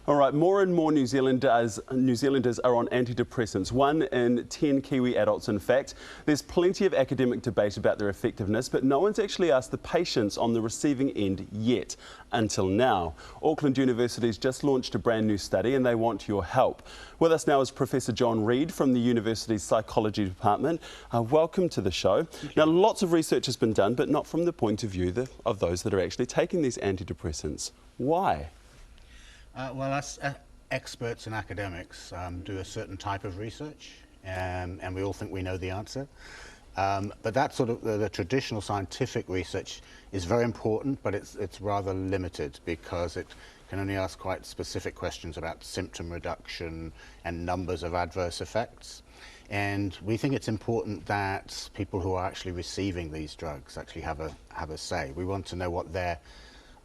All right, more and more New Zealanders are on antidepressants. 1 in 10 Kiwi adults, in fact. There's plenty of academic debate about their effectiveness, but no one's actually asked the patients on the receiving end yet, until now. Auckland University's just launched a brand new study and they want your help. With us now is Professor John Reid from the university's psychology department. Welcome to the show. Now, lots of research has been done, but not from the point of view of those that are actually taking these antidepressants. Why? Well, us experts and academics do a certain type of research, and we all think we know the answer. But that sort of the traditional scientific research is very important, but it's rather limited because it can only ask quite specific questions about symptom reduction and numbers of adverse effects. And we think it's important that people who are actually receiving these drugs actually have a say. We want to know what their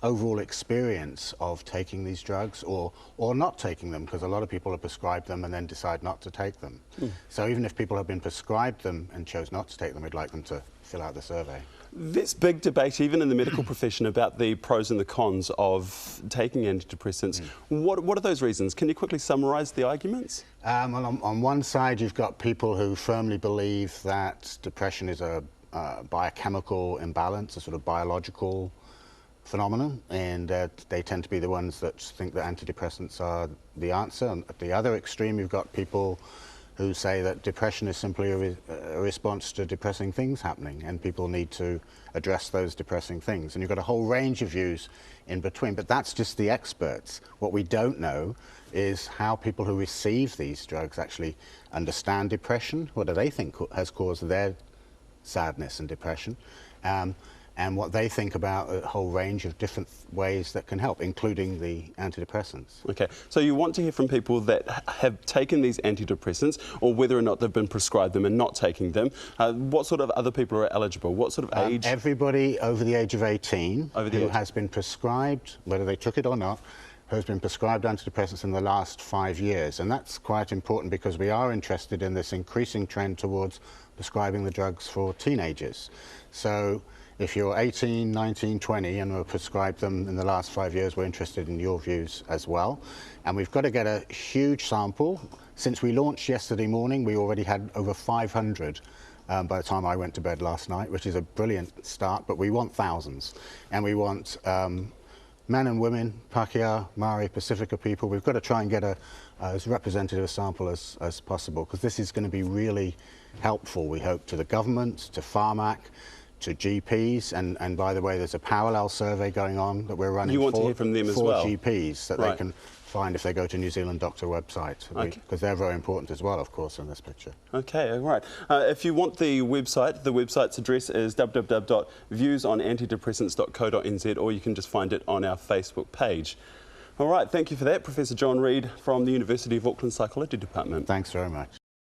overall experience of taking these drugs or not taking them, because a lot of people are prescribed them and then decide not to take them. So even if people have been prescribed them and chose not to take them, we'd like them to fill out the survey. There's big debate even in the medical profession about the pros and the cons of taking antidepressants. What are those reasons? Can you quickly summarise the arguments? Well, on one side you've got people who firmly believe that depression is a biochemical imbalance, a sort of biological phenomenon, and they tend to be the ones that think that antidepressants are the answer. And at the other extreme, you've got people who say that depression is simply a response to depressing things happening, and people need to address those depressing things. And you've got a whole range of views in between, but that's just the experts. What we don't know is how people who receive these drugs actually understand depression. What do they think has caused their sadness and depression? And what they think about a whole range of different ways that can help, including the antidepressants. Okay, so you want to hear from people that have taken these antidepressants, or whether or not they've been prescribed them and not taking them. What sort of other people are eligible? What sort of age? Everybody over the age of 18 who has been prescribed, whether they took it or not, has been prescribed antidepressants in the last 5 years. And that's quite important because we are interested in this increasing trend towards prescribing the drugs for teenagers. So if you're 18, 19, 20 and were prescribed them in the last 5 years, we're interested in your views as well. And we've got to get a huge sample. Since we launched yesterday morning, we already had over 500 by the time I went to bed last night, which is a brilliant start, but we want thousands. And we want men and women, Pākehā, Maori, Pacifica people. We've got to try and get as representative a sample as possible, because this is going to be really helpful, we hope, to the government, to Pharmac, to GPs, and by the way, there's a parallel survey going on that we're running. You want to hear from them as well? For GPs that they can find if they go to New Zealand Doctor website, because they're very important as well, of course, in this picture. Okay, all right. If you want the website's address is www.viewsonantidepressants.co.nz, or you can just find it on our Facebook page. All right, thank you for that, Professor John Reid from the University of Auckland Psychology Department. Thanks very much.